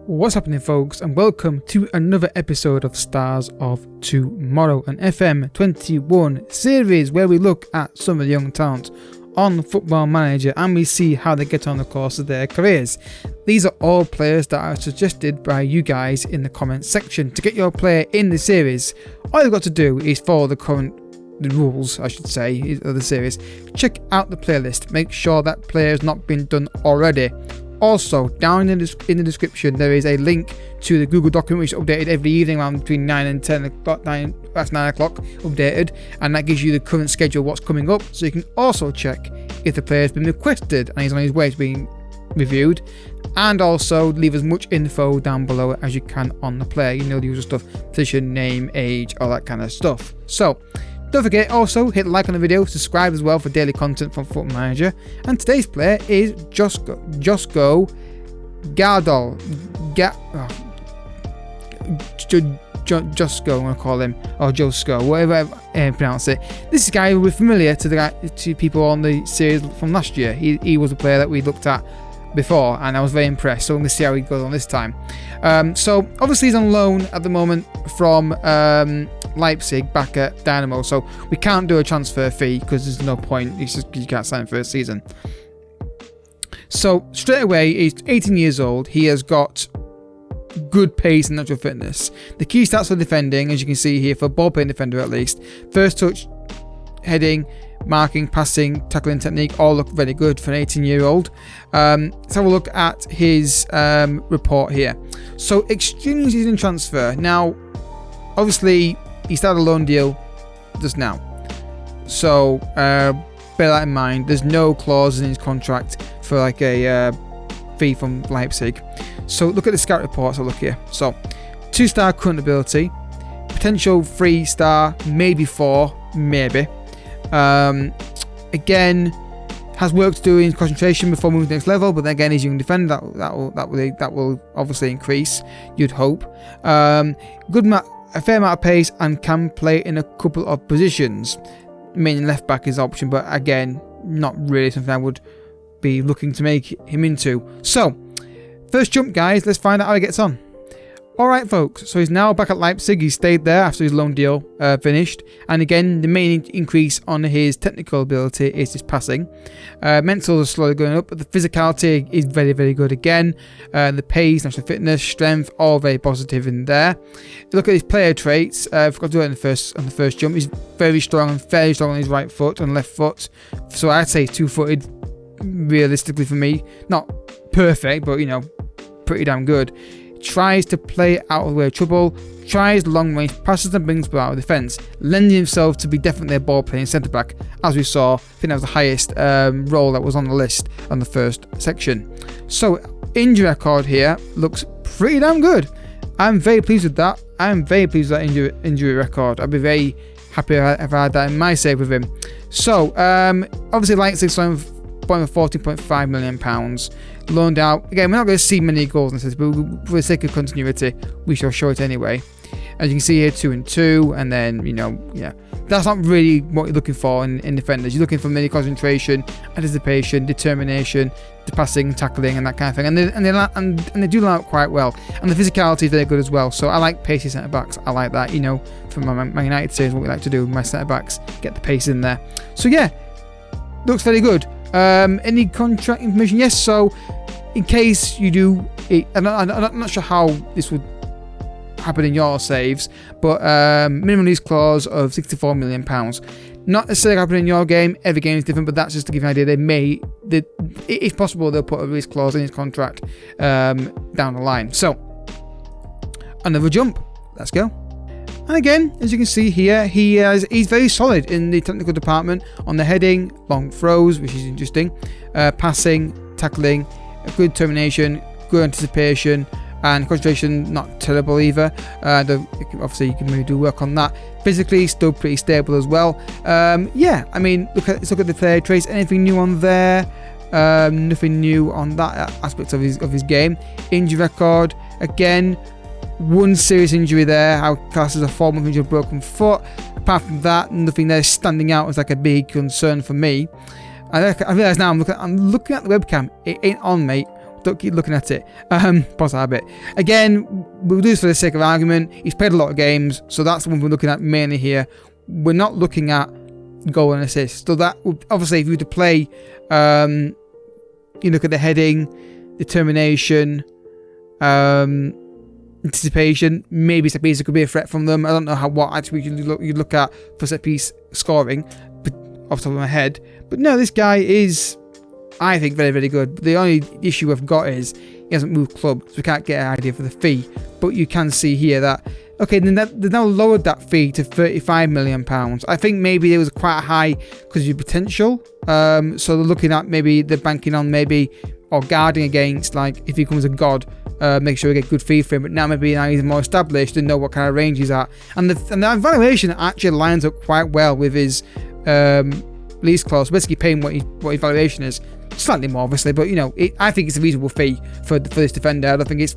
What's happening, folks, and welcome to another episode of Stars of Tomorrow, an FM21 series where we look at some of the young talent on Football Manager and we see how they get on the course of their careers. These are all players that are suggested by you guys in the comments section. To get your player in the series, all you've got to do is follow the rules, I should say, of the series. Check out the playlist, make sure that player has not been done already. Also, down in the description, there is a link to the Google document which is updated every evening around between 9 and 10 o'clock. That's 9 o'clock updated, and that gives you the current schedule, what's coming up. So you can also check if the player has been requested and he's on his way to being reviewed, and also leave as much info down below as you can on the player. You know, the usual stuff: position, name, age, all that kind of stuff. So don't forget, also hit like on the video, subscribe as well for daily content from Football Manager. And today's player is Josko Gvardiol. Josko, I'm gonna call him, or Josko, whatever I pronounce it. This is a guy who we're familiar to people on the series from last year. He was a player that we looked at before, and I was very impressed. So I'm gonna see how he goes on this time. So obviously he's on loan at the moment from Leipzig back at Dynamo, so we can't do a transfer fee because there's no point. You can't sign for a season. So straight away, he's 18 years old. He has got good pace and natural fitness. The key stats for defending, as you can see here, for ball playing defender at least: first touch, heading, marking, passing, tackling technique, all look very good for an 18-year-old. Let's have a look at his report here. So extremely season transfer. Now, obviously, he started a loan deal just now, so bear that in mind. There's no clause in his contract for like a fee from Leipzig. So look at the scout reports. I'll look here. So 2-star current ability, potential 3-star, maybe 4, maybe. Again, has work to do in concentration before moving to the next level, but then again, he's a young defender. That will obviously increase, you'd hope. A fair amount of pace and can play in a couple of positions. Mainly left back is an option, but again, not really something I would be looking to make him into. So, first jump, guys, let's find out how he gets on. Alright, folks, so he's now back at Leipzig. He stayed there after his loan deal finished. And again, the main increase on his technical ability is his passing. Mental is slowly going up, but the physicality is very, very good again. The pace, natural fitness, strength, all very positive in there. If you look at his player traits, I forgot to do it on the first jump. He's very strong and fairly strong on his right foot and left foot. So I'd say 2-footed, realistically for me. Not perfect, but, you know, pretty damn good. Tries to play out of the way of trouble, tries long range passes and brings ball out of defence, lending himself to be definitely a ball playing centre back, as we saw. I think that was the highest role that was on the list on the first section. So injury record here looks pretty damn good. I'm very pleased with that. I'm very pleased with that injury record. I'd be very happy if I had that in my save with him. So obviously Leipzig signed for £14.5 million. Loaned out. Again, we're not going to see many goals in this, but for the sake of continuity, we shall show it anyway. As you can see here, 2 and 2, and then, you know, yeah, that's not really what you're looking for in defenders. You're looking for many concentration, anticipation, determination, the passing, tackling, and that kind of thing. And they do line up quite well. And the physicality is very good as well. So I like pacey centre backs. I like that. You know, from my United series, what we like to do with my centre backs, get the pace in there. So yeah, looks very good. Any contract information? Yes. So in case you do, I'm not sure how this would happen in your saves, but minimum release clause of £64 million. Not necessarily happen in your game. Every game is different, but that's just to give you an idea. If possible, they'll put a release clause in his contract down the line. So another jump. Let's go. And again, as you can see here, he's very solid in the technical department on the heading, long throws, which is interesting, passing, tackling, good determination, good anticipation, and concentration not terrible either. Obviously you can maybe do work on that. Physically still pretty stable as well. Yeah, I mean, let's look at the player traits. Anything new on there? Nothing new on that aspect of his game. Injury record, again, one serious injury there. How classes a 4-month injury, broken foot. Apart from that, nothing there standing out as like a big concern for me. I realise now I'm looking at the webcam. It ain't on, mate. don't keep looking at it. Pause that a bit. Again, we'll do this for the sake of argument. He's played a lot of games, so that's the one we're looking at mainly here. We're not looking at goal and assist. So that would, obviously, if you were to play, you look at the heading, determination, anticipation, maybe set pieces could be a threat from them. I don't know what actually you look at for set piece scoring, but off the top of my head. But no, this guy is, I think, very, very good. The only issue I've got is he hasn't moved club, so we can't get an idea for the fee. But you can see here that, okay, then they've now lowered that fee to £35 million. I think maybe it was quite high because of your potential. So they're looking at maybe they're banking on maybe or guarding against, like, if he becomes a god, make sure we get good fee for him. But now he's more established and know what kind of range he's at. And the valuation actually lines up quite well with his lease clause. Basically paying what his valuation is. Slightly more, obviously, but, I think it's a reasonable fee for this defender. I don't think it's,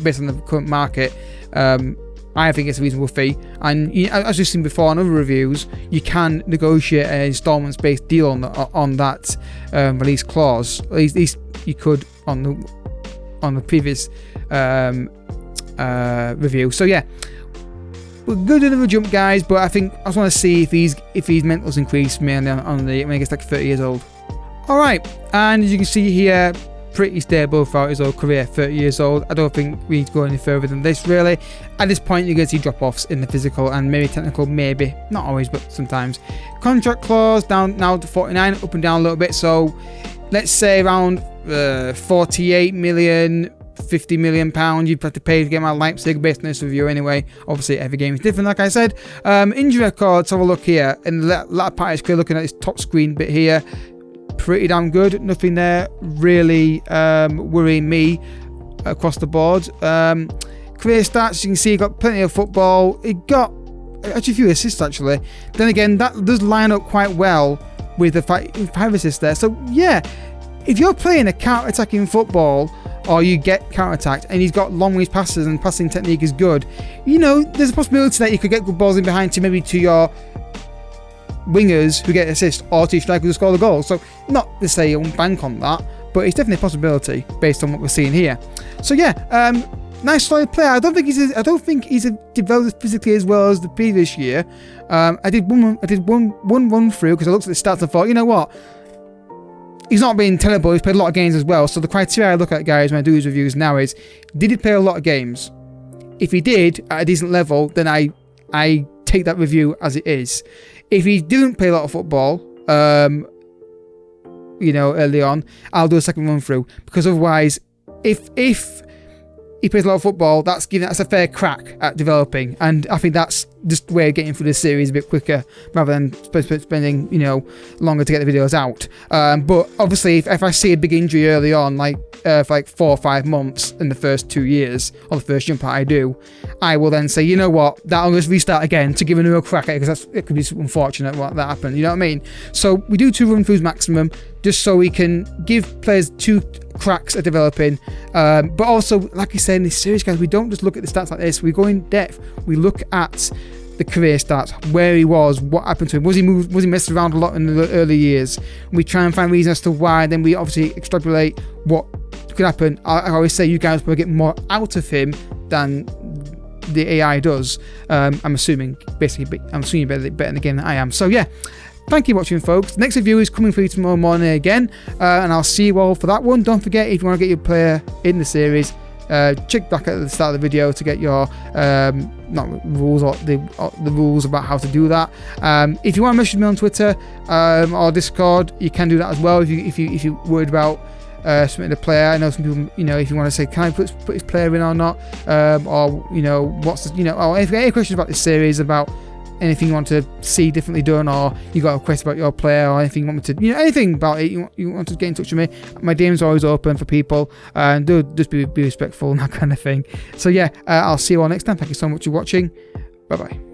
based on the current market, I think it's a reasonable fee. And as we've seen before on other reviews, you can negotiate an installments-based deal on that release clause. At least you could on the previous review. So yeah, we're good at another jump, guys. But I just want to see if his mental's increased mainly when he gets like 30 years old. All right, and as you can see here, pretty stable throughout his whole career, 30 years old. I don't think we need to go any further than this, really. At this point, you're going to see drop-offs in the physical and maybe technical, maybe. Not always, but sometimes. Contract clause down now to 49, up and down a little bit. So let's say around 48 million, 50 million pounds you'd have to pay to get my Leipzig based on this review anyway. Obviously, every game is different, like I said. Injury records, have a look here. In the latter part of his career, looking at this top screen bit here. Pretty damn good. Nothing there really worrying me across the board. Career stats, you can see he got plenty of football. He got actually a few assists, actually. Then again, that does line up quite well with the 5 assists there. So yeah, if you're playing a counter-attacking football or you get counter-attacked and he's got long-range passes and passing technique is good, there's a possibility that you could get good balls in behind to your wingers who get assists or to strikers who score the goals. So not to say you won't bank on that, but it's definitely a possibility based on what we're seeing here. So yeah, nice solid player. I don't think he's developed physically as well as the previous year. I did one run through because I looked at the stats and thought, you know what, he's not been terrible. He's played a lot of games as well. So the criteria I look at, guys, when I do these reviews now is, did he play a lot of games? If he did at a decent level, then I take that review as it is. If he didn't play a lot of football, early on, I'll do a second run through, because otherwise, if he plays a lot of football, that's a fair crack at developing, and I think that's just the way of getting through the series a bit quicker rather than spending longer to get the videos out. But obviously, if I see a big injury early on, for 4 or 5 months in the first 2 years, or the first jump I do, I will then say, you know what, that'll just restart again to give a new crack at it, because it could be unfortunate what that happened. You know what I mean? So we do 2 run-throughs maximum, just so we can give players 2 cracks at developing. But also, like I said in this series, guys, we don't just look at the stats like this. We go in depth. We look at the career stats, where he was, what happened to him, was he messed around a lot in the early years. We try and find reasons as to why, then we obviously extrapolate what could happen. I always say you guys will get more out of him than the AI does. I'm assuming you're better in the game than I am. So yeah, thank you for watching, folks. The next review is coming for you tomorrow morning again, and I'll see you all for that one. Don't forget, if you want to get your player in the series, check back at the start of the video to get your rules or the rules about how to do that. If you want to message me on Twitter or Discord, you can do that as well. If you're worried about submitting a player, I know some people, if you want to say, can I put his player in or not, or what's or if you have any questions about this series, about anything you want to see differently done, or you got a question about your player, or anything you want me to, anything about it, you want to get in touch with me, my DM's always open for people, and do just be respectful and that kind of thing. So yeah, I'll see you all next time. Thank you so much for watching. Bye bye.